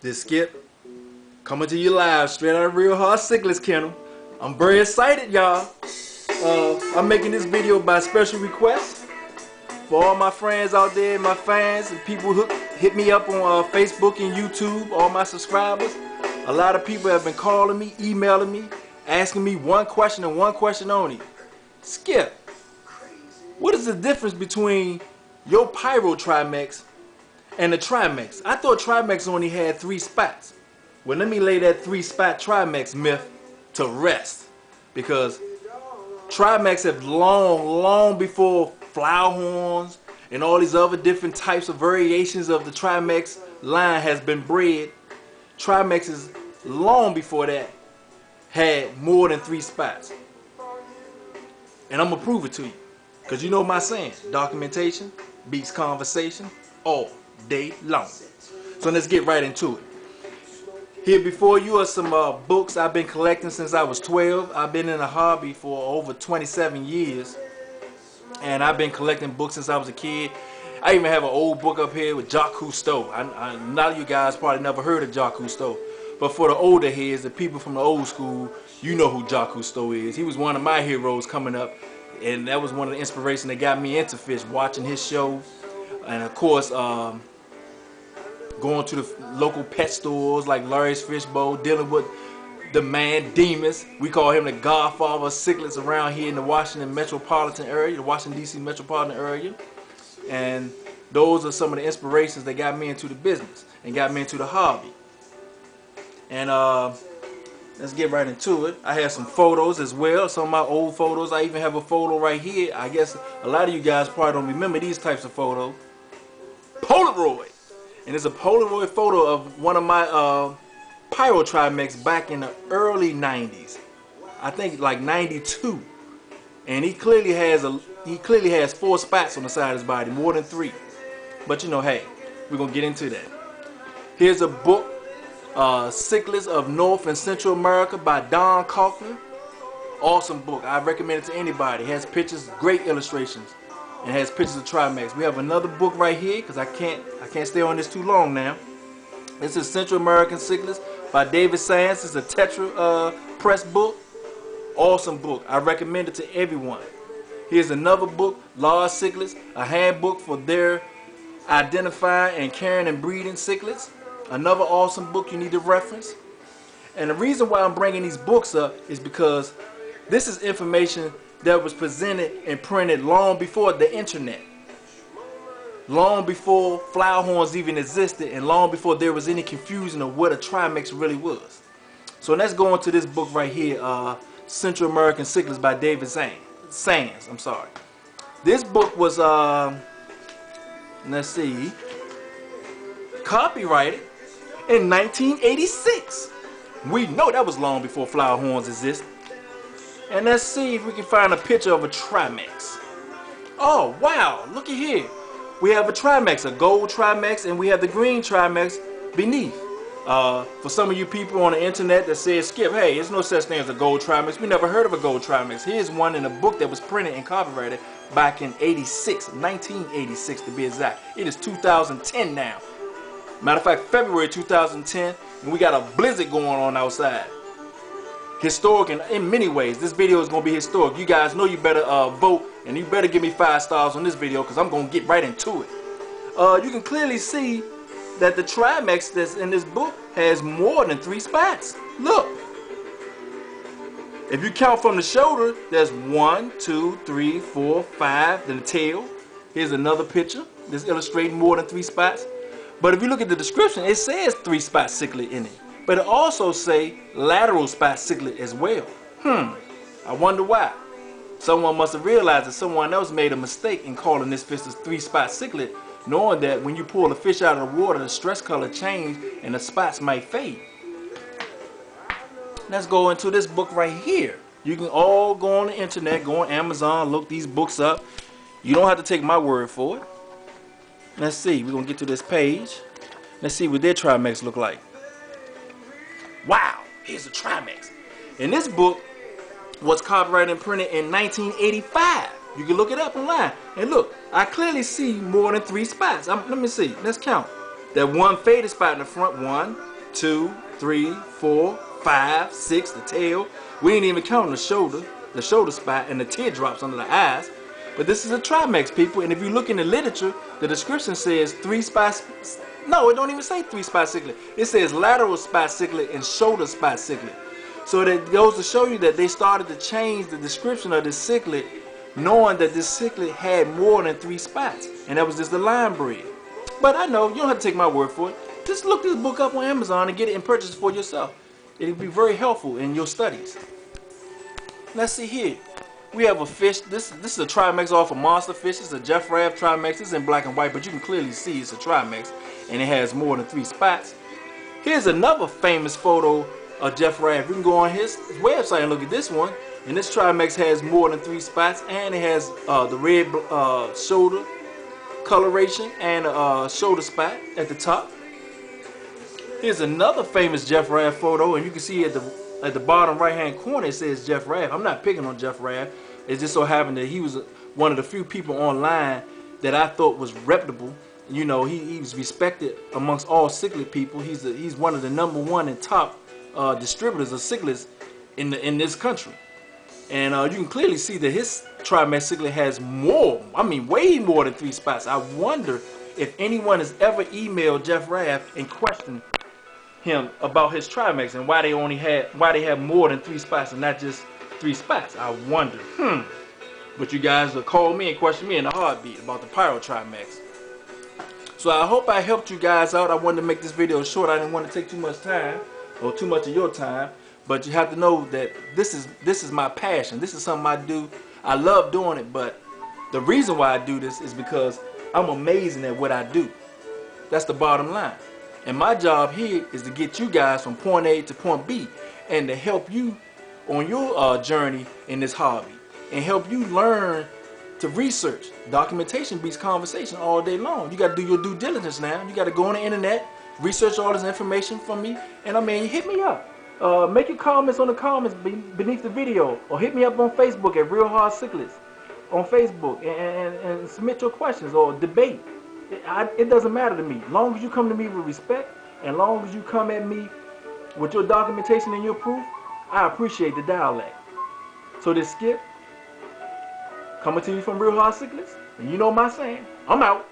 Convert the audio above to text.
This Skip coming to you live straight out of Real Hard Cichlids Kennel. I'm very excited, y'all. I'm making this video by special request for all my friends out there, my fans, and people who hit me up on Facebook and YouTube, all my subscribers. A lot of people have been calling me, emailing me, asking me one question and one question only. Skip, what is the difference between your Pyro Trimex and the Trimex? I thought Trimex only had 3 spots. Well, let me lay that 3-spot Trimex myth to rest, because Trimex have long before flower horns and all these other different types of variations of the Trimex line has been bred. Trimexes long before that had more than 3 spots. And I'm gonna prove it to you, because you know my saying, documentation beats conversation all day long. So let's get right into it. Here before you are some books I've been collecting since I was 12. I've been in a hobby for over 27 years. And I've been collecting books since I was a kid. I even have an old book up here with Jacques Cousteau. None of you guys probably never heard of Jacques Cousteau. But for the older heads, the people from the old school, you know who Jacques Cousteau is. He was one of my heroes coming up. And that was one of the inspirations that got me into fish, watching his show. And of course, going to the local pet stores like Larry's Fish Bowl, dealing with the man Demas. We call him the godfather of cichlids around here in the Washington metropolitan area, the Washington DC metropolitan area. And those are some of the inspirations that got me into the business and got me into the hobby. And let's get right into it. I have some photos as well, some of my old photos. I even have a photo right here. I guess a lot of you guys probably don't remember these types of photos. Polaroid. And it's a Polaroid photo of one of my Pyro Trimex back in the early 90s. I think like 92. And he clearly has 4 spots on the side of his body, more than 3. But you know, hey, we're gonna get into that. Here's a book, Cichlids of North and Central America by Don Kaufman. Awesome book. I recommend it to anybody. It has pictures, great illustrations. And has pictures of Trimex. We have another book right here, because I can't stay on this too long now. This is Central American Cichlids by David Sands. It's a Tetra press book. Awesome book. I recommend it to everyone. Here's another book, Large Cichlids, a handbook for their identifying and caring and breeding cichlids. Another awesome book you need to reference. And the reason why I'm bringing these books up is because this is information that was presented and printed long before the internet, long before flower horns even existed, and long before there was any confusion of what a Trimex really was. So let's go into this book right here, Central American Cichlids by David Sands. I'm sorry. This book was let's see, copyrighted in 1986. We know that was long before flower horns existed. And let's see if we can find a picture of a Trimex. Oh, wow, look at here. We have a Trimex, a gold Trimex, and we have the green Trimex beneath. For some of you people on the internet that says, Skip, hey, there's no such thing as a gold Trimex. We never heard of a gold Trimex. Here's one in a book that was printed and copyrighted back in 1986 to be exact. It is 2010 now. Matter of fact, February 2010, and we got a blizzard going on outside. Historic in many ways. This video is going to be historic. You guys know you better vote, and you better give me 5 stars on this video, because I'm going to get right into it. You can clearly see that the Trimex that's in this book has more than 3 spots. Look. If you count from the shoulder, there's 1, 2, 3, 4, 5, then the tail. Here's another picture that's illustrating more than 3 spots. But if you look at the description, it says 3-spot cichlid in it. But it also say lateral spot cichlid as well. I wonder why. Someone must have realized that someone else made a mistake in calling this fish a 3-spot cichlid, knowing that when you pull the fish out of the water, the stress color change and the spots might fade. Let's go into this book right here. You can all go on the internet, go on Amazon, look these books up. You don't have to take my word for it. Let's see, we're gonna get to this page. Let's see what their Trimex look like. Wow, here's a Trimex. And this book was copyrighted and printed in 1985. You can look it up online. And look, I clearly see more than 3 spots. Let me see. Let's count. that one faded spot in the front. 1, 2, 3, 4, 5, 6. The tail. We ain't even counting the shoulder spot, and the teardrops under the eyes. But this is a Trimax, people. And if you look in the literature, the description says 3-spot. No, it don't even say 3-spot cichlid. It says lateral spot cichlid and shoulder spot cichlid. So that goes to show you that they started to change the description of this cichlid, knowing that this cichlid had more than 3 spots, and that was just the line bred. But I know you don't have to take my word for it. Just look this book up on Amazon and get it and purchase it for yourself. It'll be very helpful in your studies. Let's see here. We have a fish. This is a Trimax off of Monster Fish. It's a Jeff Rabb Trimax. It's in black and white, but you can clearly see it's a Trimax, and it has more than 3 spots. Here's another famous photo of Jeff Rabb. You can go on his website and look at this one. And this Trimax has more than 3 spots, and it has the red shoulder coloration and a shoulder spot at the top. Here's another famous Jeff Rabb photo, and you can see at the bottom right hand corner it says Jeff Rabb. I'm not picking on Jeff Rabb. It just so happened that he was one of the few people online that I thought was reputable. You know, he was respected amongst all cichlid people. He's one of the #1 and top distributors of cichlids in this country. And you can clearly see that his Trimax cichlid has more, I mean way more than 3 spots. I wonder if anyone has ever emailed Jeff Rabb and questioned him about his Trimax and why they have more than 3 spots and not just 3 spots. I wonder. But you guys will call me and question me in a heartbeat about the Pyro Trimax. So I hope I helped you guys out. I wanted to make this video short. I didn't want to take too much time or too much of your time. But you have to know that this is my passion. This is something I do. I love doing it, but the reason why I do this is because I'm amazing at what I do. That's the bottom line. And my job here is to get you guys from point A to point B and to help you on your journey in this hobby and help you learn to research. Documentation beats conversation all day long. You got to do your due diligence now. You got to go on the internet, research all this information from me, and I mean, hit me up. Make your comments on the comments beneath the video, or hit me up on Facebook at Real Hard Cichlids on Facebook and submit your questions or debate. It doesn't matter to me. Long as you come to me with respect and long as you come at me with your documentation and your proof, I appreciate the dialect. So this Skip, coming to you from Real Hard Cichlids, and you know my saying, I'm out.